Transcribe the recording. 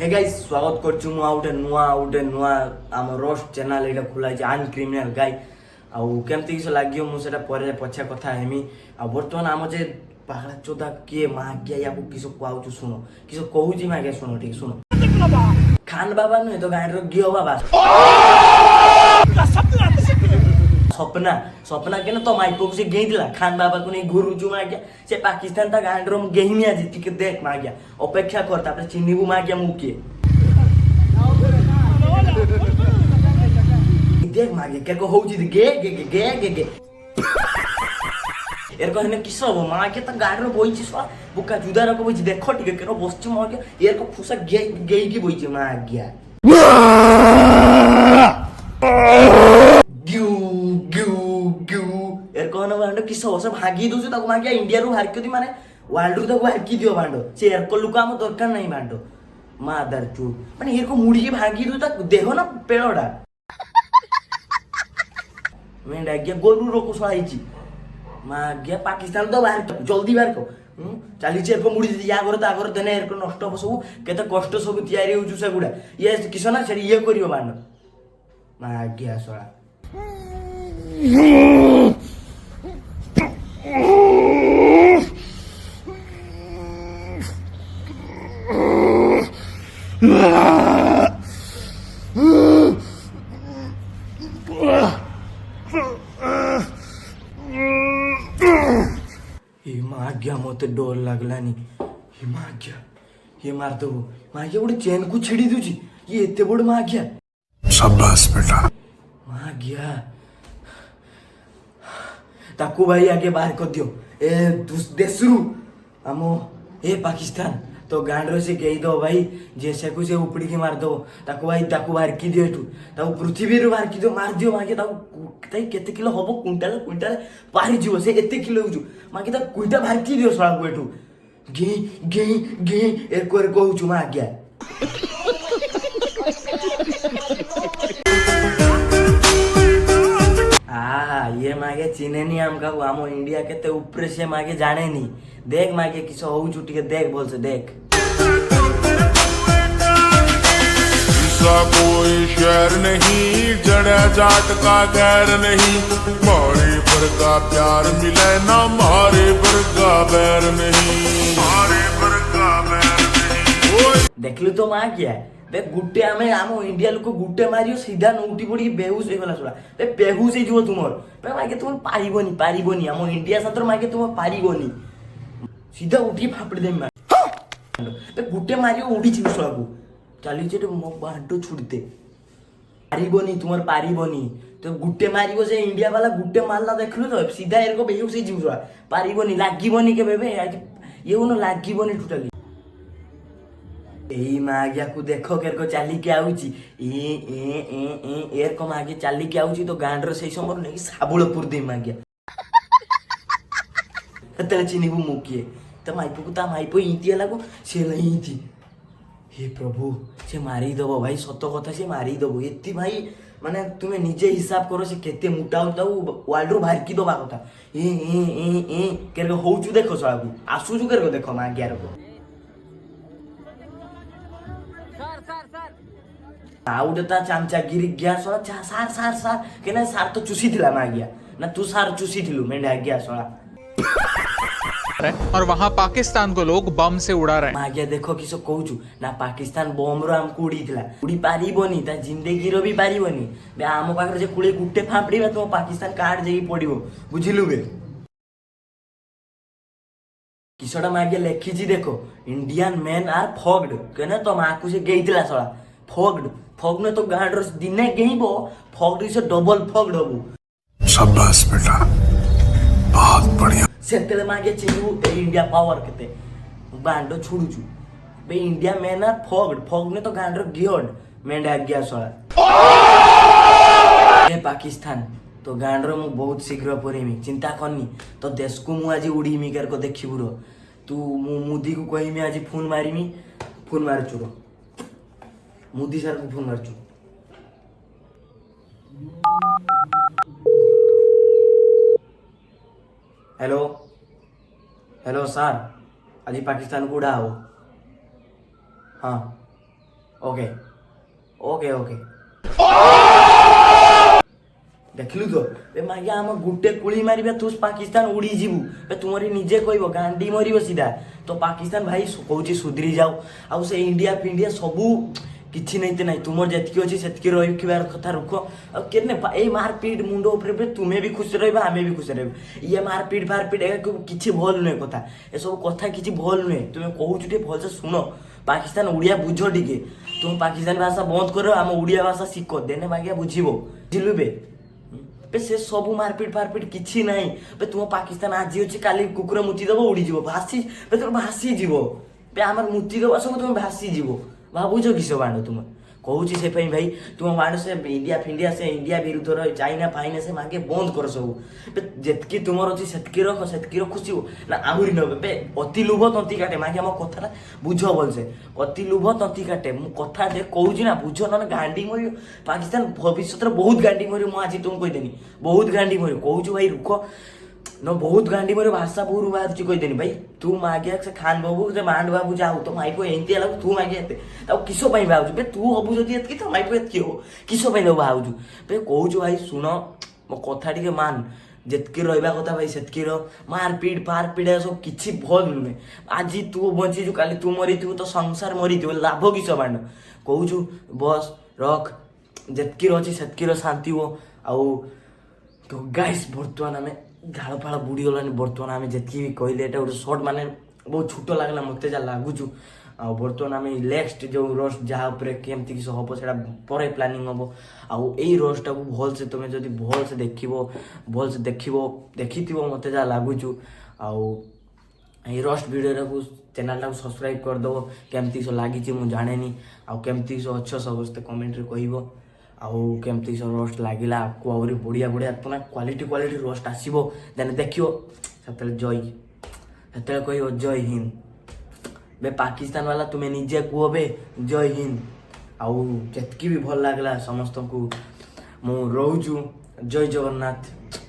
Hey guys स्वागत करछु मु आउटे नुआ आम रोस्ट चैनल एटा खुला छै आन क्रिमिनल गाय आ केमती किस लागियो मु सेटा परे पछा कथा हेमी आ वर्तमान आम जे पागला चोदा के मागिया याको किस कहू सुनो किस कहूची मागिया सुनो ठीक सुनो खान बाबा नुहे तो गाड़ी रो गियो बाबा सपना सपना के ना तो माइको से गेई दिला खान बाबा को नहीं घुरु जु मागिया से पाकिस्तान ता गांड रो गेही आज टिके देख मागिया अपेक्षा कर तापर चिन्नीबु मागिया मुके देख मागिया के को होउची गे गे गे गे गे गे एर को हने किस हो मागिया ता गांड रो बोइची सो बुका जुदा रो को बोइची देखो टिके केनो बसची मागिया एर को फुसा गे गे की बोइची मागिया किस सब भागी दो मागिया इंडिया रू हारकी माने वर्ल्ड रू तक हारकी दियो भांडो से एरको लुक आम दरकार नहीं भांडो मादर चू माने एरको मुड़ी के भागी दो तक देखो ना पेड़ोडा मैं डागिया गोरु रोको सहाइची मागिया पाकिस्तान तो बाहर जल्दी बाहर को चाली चे एरको मुड़ी या घर ता घर देने एरको नष्ट हो सब केते कष्ट सब तयारी होजु से गुडा ये किसना से ये करियो भांडो मागिया सोळा माग्या मत डर लगलानी माग्या ये मार दो माग्या गोटे चेन को छिड़ी दूची ये एते बड़ माग्या शाबाश बेटा माग्या ताकू भाई आगे बाहर कर दियो ए देशरू आमो ए पाकिस्तान तो गांडरो से कही दो भाई जैसे को से उपड़ी के मार दो ताकू भाई ताकू बाहर की दियो एठू ताकू पृथ्वी रो बाहर की दो मार दियो मागे ताकू ताई केते किलो हबो क्विंटल क्विंटल पारी जीव से एते किलो होजु मागे ता कुइटा बाहर की दियो सळा को एठू गे गे गे एर को होजु मा गया ये मागे चिने नहीं हमका आमो इंडिया केते ऊपर से मागे जाने नहीं देख मागे किस हो छुट्टी के देख बोल से देख कोई शहर नहीं जड़ा जाट का गैर नहीं मारे पर का प्यार मिले ना मारे पर का बैर नहीं मारे पर का बैर नहीं देख लो तो मां क्या बे गुट्टे आमे आमो इंडिया लोक गुट्टे मारियो सीधा उठी पड़ी बेहुश हो गला सोला बे बेहुश हे जीव तुमर बे मागे तुम पारिबोनी आमो इंडिया सातर मागे तुम पारिबोनी सीधा उठी फापड़ी दे बे गुट्टे मारियो उठी छी सोला को चली जे मो बांटो छुड़ते पारिबोनी तुमर पारिबोनी तो गुट्टे मारिबो से इंडिया वाला गुट्टे मारला देखलो तो सीधा एरको बेहुश हे जीव सोला पारिबोनी लागिबोनी के बेबे ये उनो लागिबोनी टोटली एई मागिया को देखो केरको चाली के आउची एर को मागे चाली के आउची तो गांडरो सेई समर नै साबुलपुर दे मागिया तले चिनीबु मुकिए त माइपु को ता माइपु इंतिया लागो से लई थी हे प्रभु से मारी दबो भाई सत कथा से मारी दबो एत्ती भाई माने तुमे निजे हिसाब करो से केते मोटा होता वर्ल्ड रो बाहर की दबा कथा केरको होउचु देखो सळाबु आसुजु केरको देखो मागिया रो आउटे ता चामचागिरी गया सोला सार केना सार तो चुसी थिला मागिया ना तू सार चुसी थिलु मेंढा गया सोला और वहां पाकिस्तान को लोग बम से उड़ा रहे हैं मागिया देखो किसो कहूचु ना पाकिस्तान बम रो हम कुड़ी थिला उड़ी पारिबोनी ता जिंदगी रो भी पारिबोनी बे आमो पाखर जे कुळे गुट्टे फापड़ी बे तो पाकिस्तान कार्ड जेई पडिबो बुझिलु बे किसोडा मागिया लेखी जी देखो इंडियन मेन आर फॉग्ड केना तो माकू से गेइतिला सोला फॉग ने तो गांड रो दिने गेइबो फॉग से डबल फॉग्ड हबु शाबाश बेटा बहुत बढ़िया सेतेले मागे चिनु इंडिया पावर केते बांडो छुडुचु बे इंडिया मेन आर फॉग ने तो गांड रो गियोड मेंडा गया सोला ए पाकिस्तान तो गांड रो मु बहुत शीघ्र परेमी चिंता करनी तो देश को मु आज उडीमी कर को देखिबु रो तू मोदी को कहिमी आज फोन मारचु रो मोदी सर को फोन मारचु हेलो सर आज पाकिस्तान को उड़ा हो हाँ ओके ओके ओके देखलु तो बे मागे आम गुटे कुली मारिबे तू पाकिस्तान उड़ी जीवु बे तुमरी निजे कहबो गांडी मरिबो सीधा तो पाकिस्तान भाई कहूची सुधरी जाओ आउ से इंडिया फिंडिया सबू किछि नहीं नहीं तुमर जेतकी अछि सेतकी रहिबार कथा रुख आ केने ए मारपीट मुंडो ऊपर बे तुमे भी खुश रहबा हमें भी खुश रहबे ये मारपीट फारपीट ए किछि भल नै कथा ए सब कथा किछि भल नै तुमे कहूछु टे भल से सुनो पाकिस्तान उड़िया बुझो टिके तुम पाकिस्तानी भाषा बंद करो हम उड़िया भाषा शिखो देने मागिया बुझिबो बुझिलु बे से सब मारपीट फारपीट किछि नहीं बे तुम पाकिस्तान आज अछि काली कुकुर मुति दबो उड़ी जीवो भासी बे तुम भासी जीवो बे हमर मुति दबो सब तुम भासी जीवो भाବୁଛ किस बाण तुम कहूची से भाई तुम बाण से इंडिया फिंडिया से इंडिया विरुद्ध चाइना फाइना से मागे बंद कर सब जेतकी तुमर अच्छी सेतकी रखुची ना आहुरी नबे बे अति लुभ तंती काटे मागे आम कथा बुझ भलसे अति लुभ तंती काटे मु कथा जे कहूची ना बुझ ना गांडी मरी पाकिस्तान भविष्य बहुत गांडी मरी मु आज तुम कहीदेनी बहुत गांडी मरी कहूछु भाई रुख न बहुत गांडी मरे भाषा पूर्व बाहर कहीदेनी भाई तू मागे से खान बाबू से मांड बाबू जाऊ तो माई को एंती अलग तू मागे एते किसो पई भाउछु बे तू हबु जदी एतकी तो माई को एतकी हो किसो पई भाउछु बे कहूछु भाई सुन मो कथा टिके मान जेतकी रहबा कथा भाई सेतकी रो मारपीट फारपीट सब किछि भल नुहे आज तू बंची जो काली तू मरी तू तो संसार मरी तू लाभ किसो बांड कहूछु बस रख जेतकी रछि सेतकी रो शांति हो आउ तो गाइस बर्तमान आमे झाड़ फाड़ बुड़ी गलानी बर्तमान आम जी भी कहले एटा गोटे सर्ट माने बहुत छोट लगला मत जहाँ लगुचु आ बर्तमान आम नेक्स्ट जो रोस्ट जहाँ केमती किस हम से पर प्लानिंग हम आउ यही रोस्टा को भल से तुम जब भल से देखी मत जहाँ लगुचु आउ ये रोस्ट वीडियो चैनल टाक सब्सक्राइब करदेव केमती सो लगी मुझे जाने आउ केमती सो अच्छ समस्ते कमेंट रे कहिबो आउ केमती सो रोस्ट लागिला आपको आहुरी बढ़िया बढ़िया पुना क्वालिटी रोस्ट आसीबो देन देखियो सेतले सेतले कहिबो जय हिंद बे पाकिस्तान वाला तुम्हें निजे कुह बे जय हिंद आउ जेतकी भी भल लागला समस्त को मु रहूछु जय जगन्नाथ।